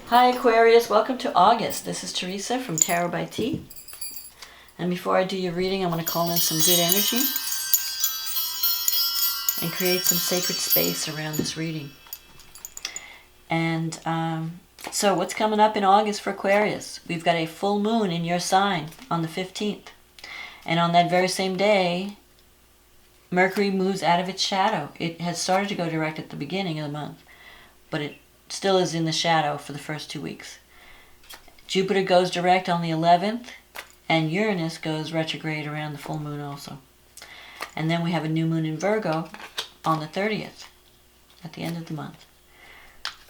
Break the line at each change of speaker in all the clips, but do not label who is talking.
Hi Aquarius, welcome to August. This is Teresa from Tarot by T. And before I do your reading, I want to call in some good energy and create some sacred space around this reading. And so what's coming up in August for Aquarius? We've got a full moon in your sign on the 15th. And on that very same day, Mercury moves out of its shadow. It had started to go direct at the beginning of the month, but it still is in the shadow for the first 2 weeks. Jupiter goes direct on the 11th, and Uranus goes retrograde around the full moon also. And then we have a new moon in Virgo on the 30th, at the end of the month.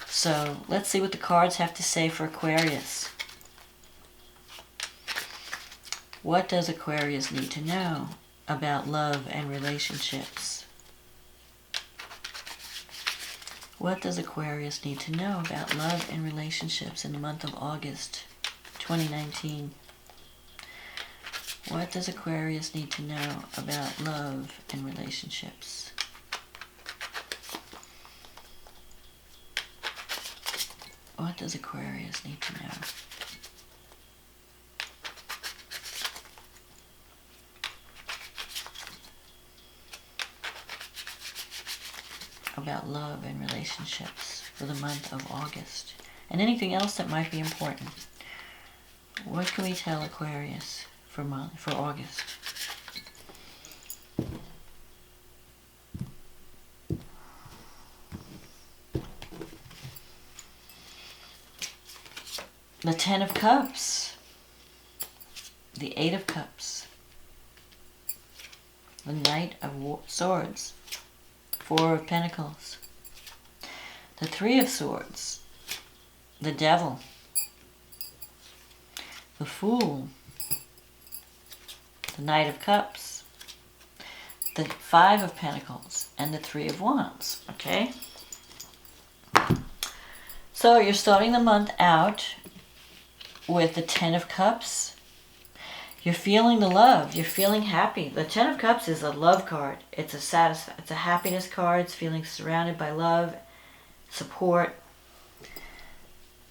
So let's see what the cards have to say for Aquarius. What does Aquarius need to know about love and relationships? What does Aquarius need to know about love and relationships in the month of August 2019? What does Aquarius need to know about love and relationships? What does Aquarius need to know? About love and relationships for the month of August, and anything else that might be important. What can we tell Aquarius for August? The Ten of Cups, the Eight of Cups, the Knight of Swords, Four of Pentacles, the Three of Swords, the Devil, the Fool, the Knight of Cups, the Five of Pentacles, and the Three of Wands. Okay? So you're starting the month out with the Ten of Cups. You're feeling the love. You're feeling happy. The Ten of Cups is a love card. It's a happiness card. It's feeling surrounded by love, support.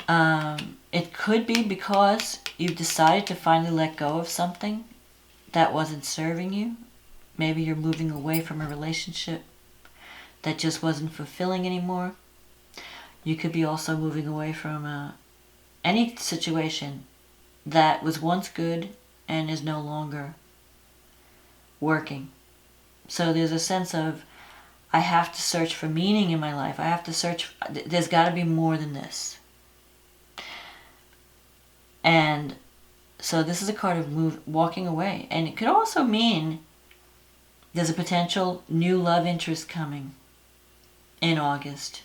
It could be because you've decided to finally let go of something that wasn't serving you. Maybe you're moving away from a relationship that just wasn't fulfilling anymore. You could be also moving away from any situation that was once good and is no longer working. So there's a sense of, I have to search for meaning in my life. I have to search, there's got to be more than this. And so this is a card of walking away. And it could also mean there's a potential new love interest coming in August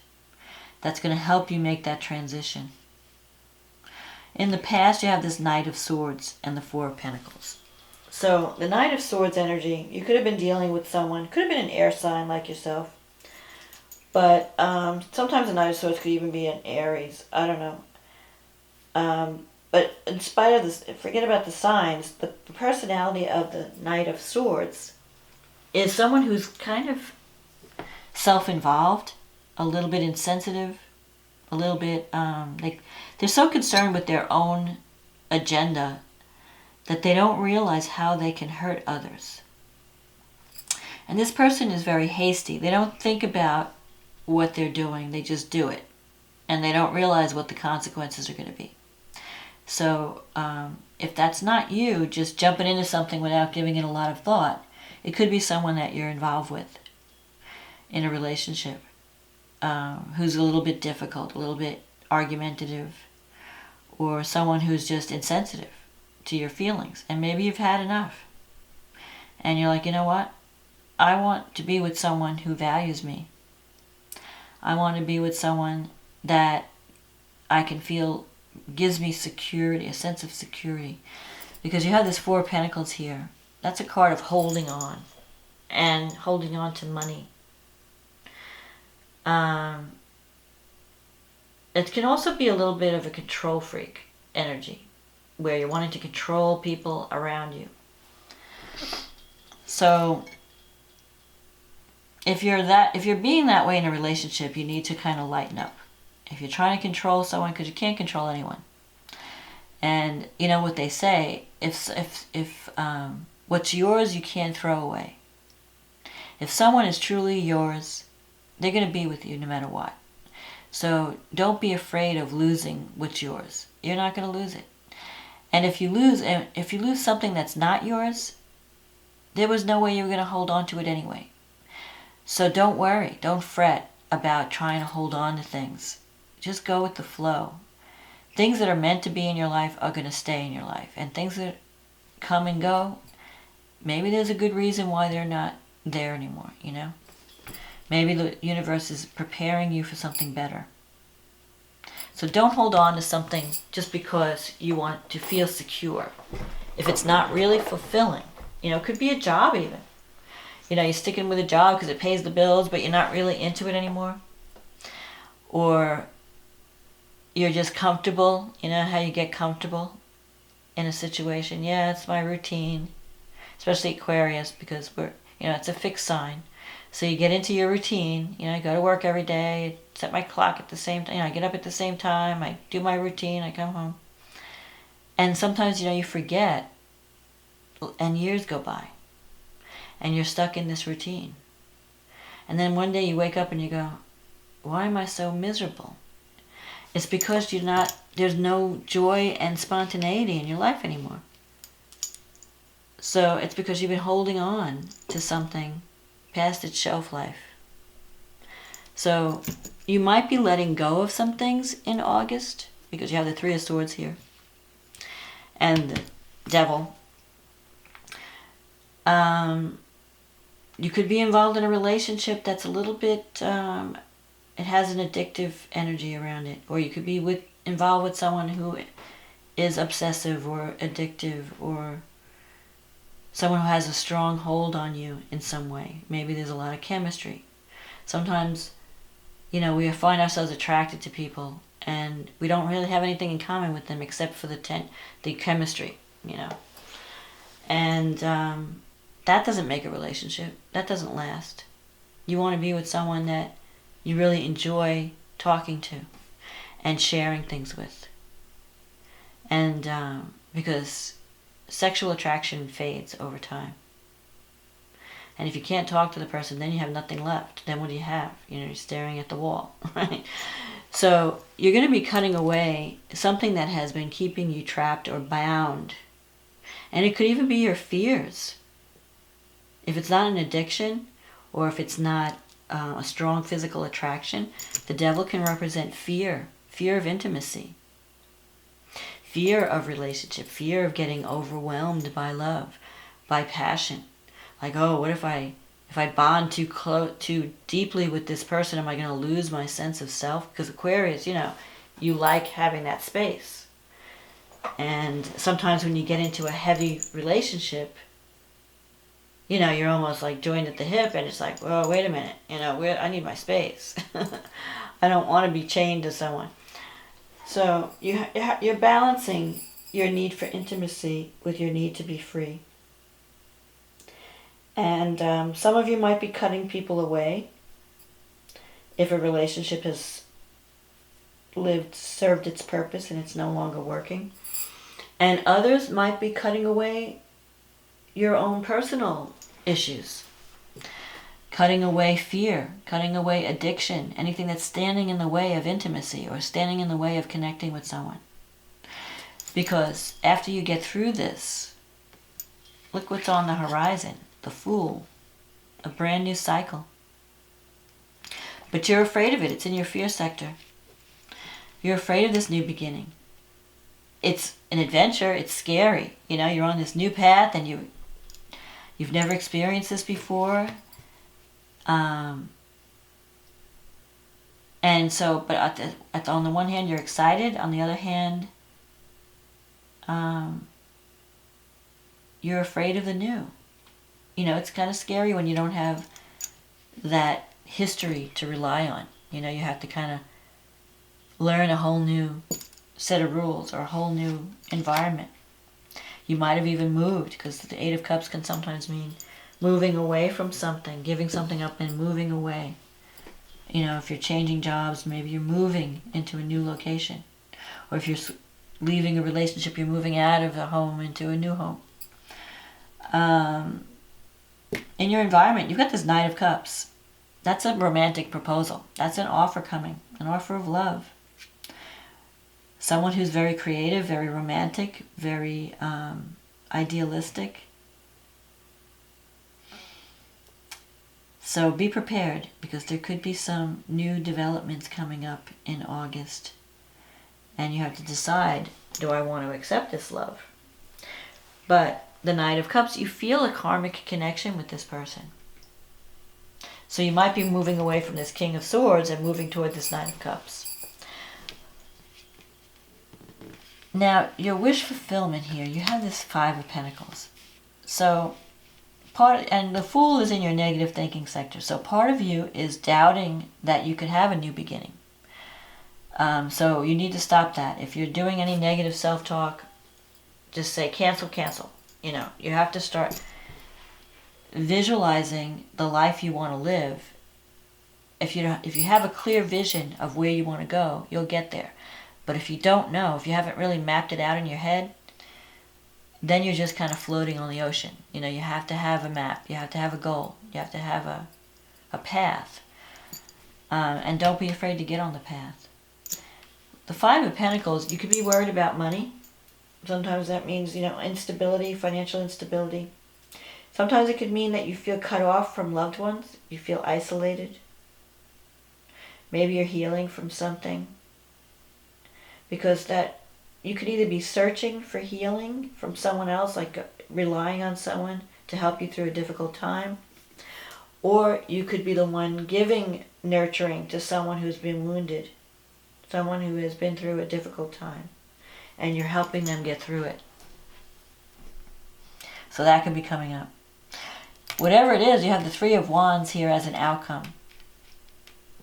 that's going to help you make that transition. In the past, you have this Knight of Swords and the Four of Pentacles. So the Knight of Swords energy, you could have been dealing with someone, could have been an air sign like yourself. But sometimes the Knight of Swords could even be an Aries. I don't know. But in spite of this, forget about the signs, the personality of the Knight of Swords is someone who's kind of self-involved, a little bit insensitive, a little bit, they're so concerned with their own agenda that they don't realize how they can hurt others. And this person is very hasty. They don't think about what they're doing. They just do it. And they don't realize what the consequences are going to be. So if that's not you, just jumping into something without giving it a lot of thought, it could be someone that you're involved with in a relationship. Who's a little bit difficult, a little bit argumentative, or someone who's just insensitive to your feelings. And maybe you've had enough. And you're like, you know what? I want to be with someone who values me. I want to be with someone that I can feel gives me security, a sense of security. Because you have this Four of Pentacles here. That's a card of holding on. And holding on to money. It can also be a little bit of a control freak energy, where you're wanting to control people around you. So if you're being that way in a relationship, you need to kind of lighten up If you're trying to control someone, because you can't control anyone. And you know what they say, if what's yours you can't throw away. If someone is truly yours, they're going to be with you no matter what. So don't be afraid of losing what's yours. You're not going to lose it. And if you lose something that's not yours, there was no way you were going to hold on to it anyway. So don't worry, don't fret about trying to hold on to things. Just go with the flow. Things that are meant to be in your life are going to stay in your life. And things that come and go, maybe there's a good reason why they're not there anymore, you know? Maybe the universe is preparing you for something better. So don't hold on to something just because you want to feel secure. If it's not really fulfilling, you know, it could be a job even. You know, you're sticking with a job because it pays the bills, but you're not really into it anymore. Or you're just comfortable. You know how you get comfortable in a situation? Yeah, it's my routine. Especially Aquarius, because it's a fixed sign. So you get into your routine. You know, I go to work every day, set my clock at the same time. You know, I get up at the same time. I do my routine. I come home. And sometimes, you forget, and years go by. And you're stuck in this routine. And then one day you wake up and you go, why am I so miserable? It's because there's no joy and spontaneity in your life anymore. So it's because you've been holding on to something past its shelf life. So you might be letting go of some things in August, because you have the Three of Swords here. And the Devil. You could be involved in a relationship that's a little bit, it has an addictive energy around it. Or you could be involved with someone who is obsessive or addictive, or someone who has a strong hold on you in some way. Maybe there's a lot of chemistry. Sometimes, we find ourselves attracted to people and we don't really have anything in common with them except for the chemistry, And that doesn't make a relationship. That doesn't last. You want to be with someone that you really enjoy talking to and sharing things with. And because sexual attraction fades over time. And if you can't talk to the person, then you have nothing left. Then what do you have? You're staring at the wall, right? So you're going to be cutting away something that has been keeping you trapped or bound. And it could even be your fears. If it's not an addiction, or if it's not a strong physical attraction, the Devil can represent fear of intimacy, fear of relationship, fear of getting overwhelmed by love, by passion. Like, what if I bond too deeply with this person, am I going to lose my sense of self? Because Aquarius, you like having that space. And sometimes when you get into a heavy relationship, you're almost like joined at the hip, and it's like, well, wait a minute, I need my space. I don't want to be chained to someone. So you're balancing your need for intimacy with your need to be free. And some of you might be cutting people away if a relationship has served its purpose and it's no longer working. And others might be cutting away your own personal issues. Cutting away fear, cutting away addiction, anything that's standing in the way of intimacy or standing in the way of connecting with someone. Because after you get through this, look what's on the horizon. The Fool. A brand new cycle. But you're afraid of it. It's in your fear sector. You're afraid of this new beginning. It's an adventure. It's scary. You're on this new path and you've never experienced this before. And so, but on the one hand, you're excited. On the other hand, you're afraid of the new. It's kind of scary when you don't have that history to rely on. You have to kind of learn a whole new set of rules or a whole new environment. You might have even moved, because the Eight of Cups can sometimes mean moving away from something, giving something up and moving away. if you're changing jobs, maybe you're moving into a new location. Or if you're leaving a relationship, you're moving out of the home into a new home. In your environment, you've got this Knight of Cups. That's a romantic proposal. That's an offer coming, an offer of love. Someone who's very creative, very romantic, very idealistic. So be prepared, because there could be some new developments coming up in August. And you have to decide, do I want to accept this love? But the Knight of Cups, you feel a karmic connection with this person. So you might be moving away from this King of Swords and moving toward this Knight of Cups. Now, your wish fulfillment here, you have this Five of Pentacles. So, and the Fool is in your negative thinking sector. So part of you is doubting that you could have a new beginning. So you need to stop that. If you're doing any negative self-talk, just say cancel, cancel. You have to start visualizing the life you want to live. If you have a clear vision of where you want to go, you'll get there. But if you don't know, if you haven't really mapped it out in your head, then you're just kind of floating on the ocean. You have to have a map. You have to have a goal. You have to have a path. And don't be afraid to get on the path. The Five of Pentacles, you could be worried about money. Sometimes that means, instability, financial instability. Sometimes it could mean that you feel cut off from loved ones. You feel isolated. Maybe you're healing from something. Because that you could either be searching for healing from someone else, like relying on someone to help you through a difficult time. Or you could be the one giving nurturing to someone who's been wounded. Someone who has been through a difficult time. And you're helping them get through it. So that could be coming up. Whatever it is, you have the Three of Wands here as an outcome.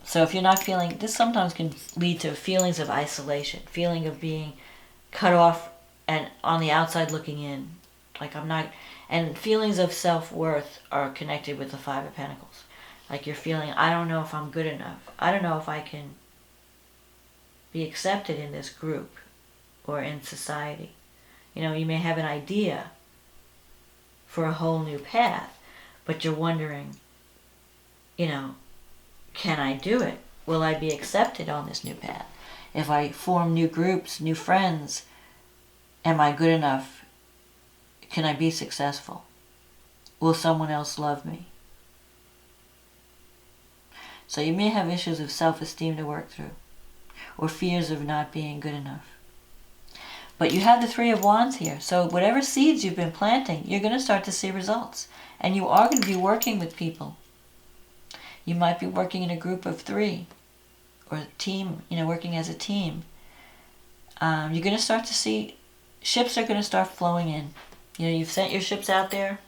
So if you're not feeling, this sometimes can lead to feelings of isolation, feeling of being cut off and on the outside looking in. Like I'm not, and feelings of self-worth are connected with the Five of Pentacles. Like you're feeling, I don't know if I'm good enough. I don't know if I can be accepted in this group or in society. You may have an idea for a whole new path, but you're wondering, can I do it? Will I be accepted on this new path? If I form new groups, new friends, am I good enough? Can I be successful? Will someone else love me? So you may have issues of self-esteem to work through, or fears of not being good enough. But you have the Three of Wands here. So whatever seeds you've been planting, you're going to start to see results. And you are going to be working with people. You might be working in a group of 3 or a team, working as a team. You're going to start to see ships are going to start flowing in. You've sent your ships out there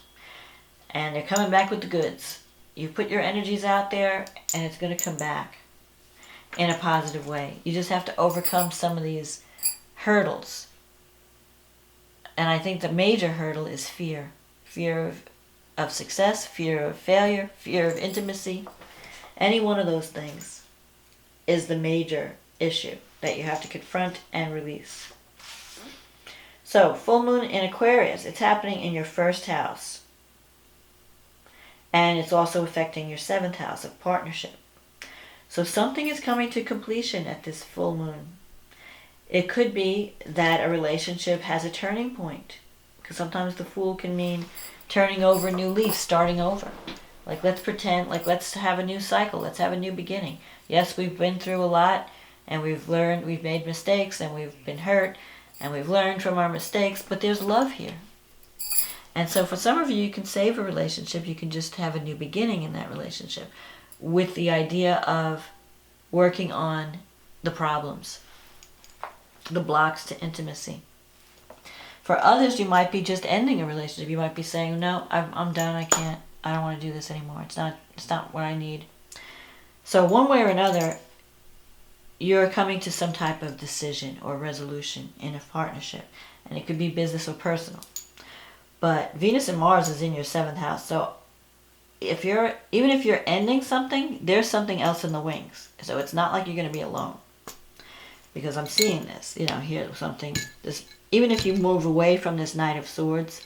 and they're coming back with the goods. You put your energies out there and it's going to come back in a positive way. You just have to overcome some of these hurdles. And I think the major hurdle is fear. Fear of success, fear of failure, fear of intimacy. Any one of those things is the major issue that you have to confront and release. So, full moon in Aquarius, it's happening in your first house. And it's also affecting your 7th house of partnership. So something is coming to completion at this full moon. It could be that a relationship has a turning point. Because sometimes the Fool can mean turning over a new leaf, starting over. Like let's pretend, let's have a new cycle, let's have a new beginning. Yes, we've been through a lot, and we've learned, we've made mistakes, and we've been hurt, and we've learned from our mistakes, but there's love here. And so for some of you, you can save a relationship, you can just have a new beginning in that relationship with the idea of working on the problems, the blocks to intimacy. For others, you might be just ending a relationship. You might be saying, no, I'm done, I don't want to do this anymore. It's not what I need. So one way or another, you're coming to some type of decision or resolution in a partnership. And it could be business or personal. But Venus and Mars is in your 7th house. So even if you're ending something, there's something else in the wings. So it's not like you're going to be alone. Because I'm seeing this, here something, this, even if you move away from this Knight of Swords,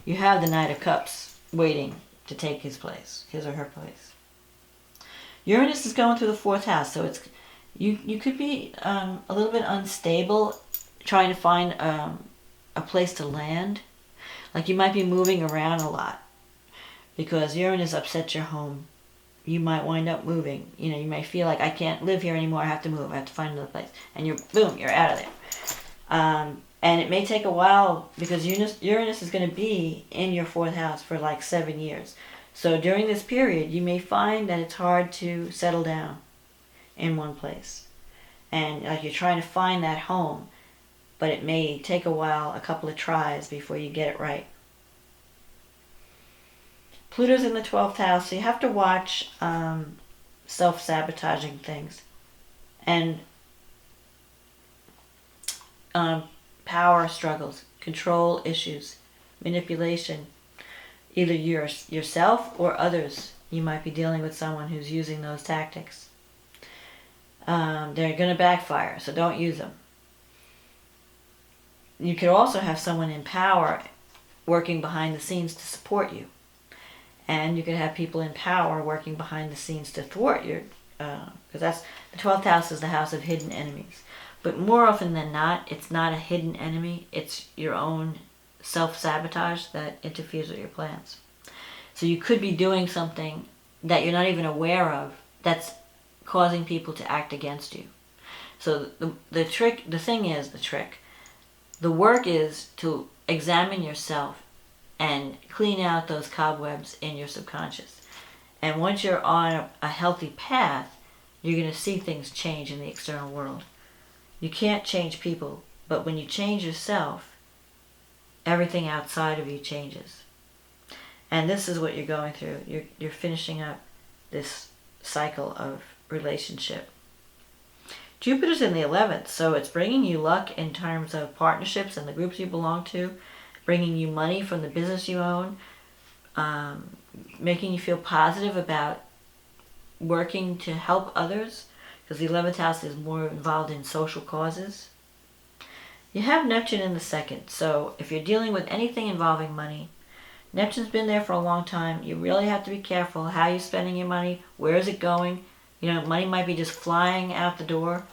you have the Knight of Cups waiting to take his place, his or her place. Uranus is going through the 4th house, so it's you could be a little bit unstable, trying to find a place to land. Like you might be moving around a lot because Uranus upsets your home. You might wind up moving. You may feel like, I can't live here anymore, I have to move, I have to find another place. And you're out of there. And it may take a while because Uranus is going to be in your 4th house for like 7 years. So during this period, you may find that it's hard to settle down in one place. And like you're trying to find that home, but it may take a while, a couple of tries before you get it right. Pluto's in the 12th house, so you have to watch self-sabotaging things. And power struggles, control issues, manipulation. Either yourself or others. You might be dealing with someone who's using those tactics. They're going to backfire, so don't use them. You could also have someone in power working behind the scenes to support you. And you could have people in power working behind the scenes to thwart you. Because that's the 12th house is the house of hidden enemies. But more often than not, it's not a hidden enemy. It's your own self-sabotage that interferes with your plans. So you could be doing something that you're not even aware of that's causing people to act against you. So the work is to examine yourself and clean out those cobwebs in your subconscious. And once you're on a healthy path, you're going to see things change in the external world. You can't change people, but when you change yourself, everything outside of you changes. And this is what you're going through. You're finishing up this cycle of relationship. Jupiter's in the 11th, so it's bringing you luck in terms of partnerships and the groups you belong to, bringing you money from the business you own, making you feel positive about working to help others, because the 11th house is more involved in social causes. You have Neptune in the 2nd, so if you're dealing with anything involving money, Neptune's been there for a long time. You really have to be careful how you're spending your money, where is it going. Money might be just flying out the door,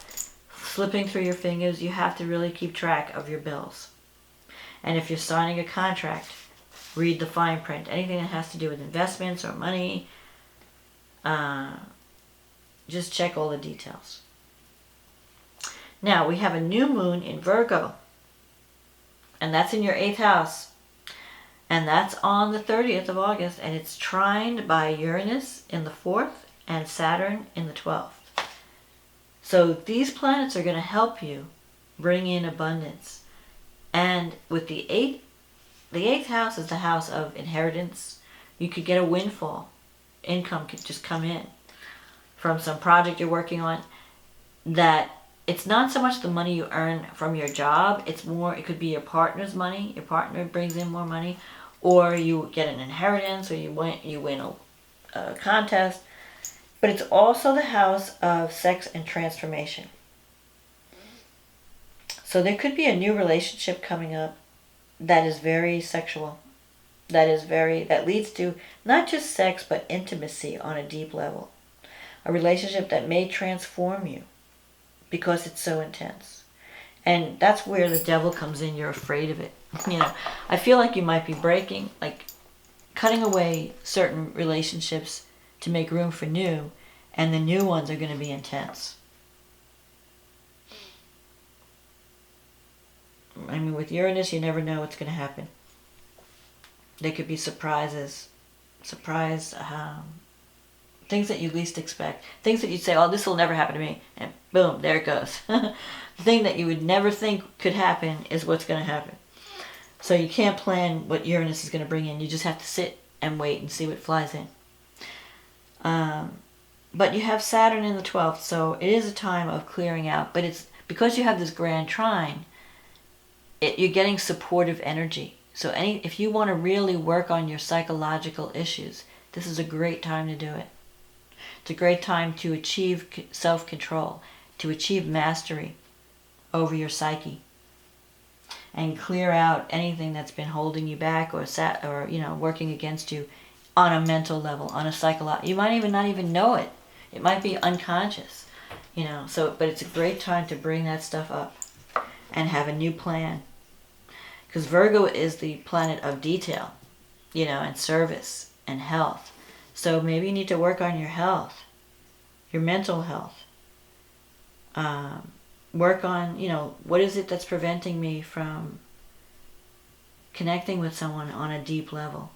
slipping through your fingers. You have to really keep track of your bills. And if you're signing a contract, read the fine print. Anything that has to do with investments or money, just check all the details. Now, we have a new moon in Virgo, and that's in your 8th house. And that's on the 30th of August, and it's trined by Uranus in the 4th and Saturn in the 12th. So these planets are going to help you bring in abundance. And with the 8th house is the house of inheritance. You could get a windfall. Income could just come in from some project you're working on. That it's not so much the money you earn from your job. It's more, it could be your partner's money. Your partner brings in more money. Or you get an inheritance, or you win a contest. But it's also the house of sex and transformation. So there could be a new relationship coming up that is very sexual. That leads to not just sex, but intimacy on a deep level. A relationship that may transform you because it's so intense. And that's where the devil comes in. You're afraid of it. I feel like you might be cutting away certain relationships to make room for new, and the new ones are going to be intense. I mean, with Uranus, you never know what's going to happen. There could be surprises, things that you least expect, things that you'd say, oh, this will never happen to me, and boom, there it goes. The thing that you would never think could happen is what's going to happen. So you can't plan what Uranus is going to bring in. You just have to sit and wait and see what flies in. But you have Saturn in the 12th, so it is a time of clearing out. But it's because you have this grand trine, you're getting supportive energy. So if you want to really work on your psychological issues, This is a great time to do it. It's a great time to achieve self-control, to achieve mastery over your psyche, and clear out anything that's been holding you back or working against you on a mental level, on a psychological. You might even not even know it. It might be unconscious, but it's a great time to bring that stuff up and have a new plan. Because Virgo is the planet of detail, and service and health. So maybe you need to work on your health, your mental health. Work on, what is it that's preventing me from connecting with someone on a deep level?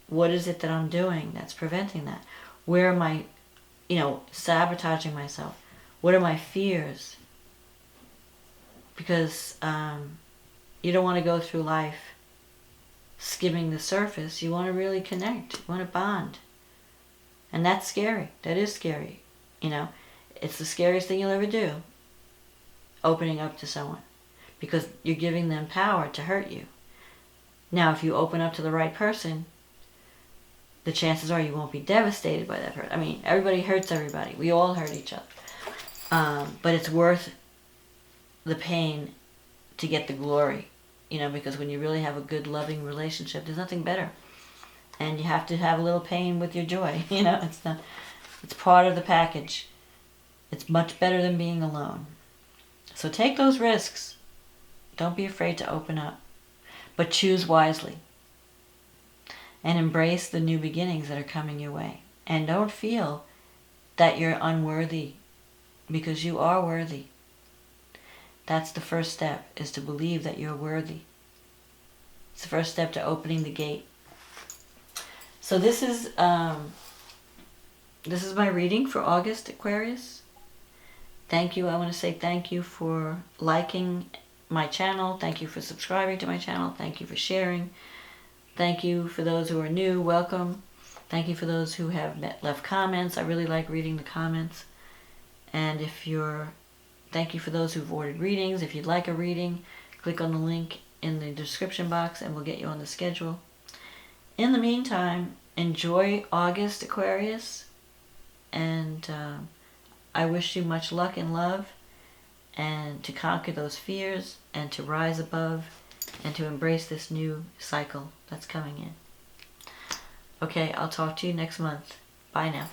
What is it that I'm doing that's preventing that? Where am I, sabotaging myself? What are my fears? Because you don't want to go through life skimming the surface. You want to really connect. You want to bond. And that's scary. That is scary. It's the scariest thing you'll ever do. Opening up to someone. Because you're giving them power to hurt you. Now, if you open up to the right person, the chances are you won't be devastated by that person. I mean, everybody hurts everybody. We all hurt each other. But it's worth the pain to get the glory. Because when you really have a good, loving relationship, there's nothing better. And you have to have a little pain with your joy. It's part of the package. It's much better than being alone. So take those risks. Don't be afraid to open up. But choose wisely. And embrace the new beginnings that are coming your way. And don't feel that you're unworthy. Because you are worthy. That's the first step, is to believe that you're worthy. It's the first step to opening the gate. So this is my reading for August, Aquarius. Thank you. I want to say thank you for liking my channel. Thank you for subscribing to my channel. Thank you for sharing. Thank you for those who are new. Welcome. Thank you for those who have left comments. I really like reading the comments. And thank you for those who've ordered readings. If you'd like a reading, click on the link in the description box and we'll get you on the schedule. In the meantime, enjoy August, Aquarius. And I wish you much luck and love, and to conquer those fears, and to rise above, and to embrace this new cycle that's coming in. Okay, I'll talk to you next month. Bye now.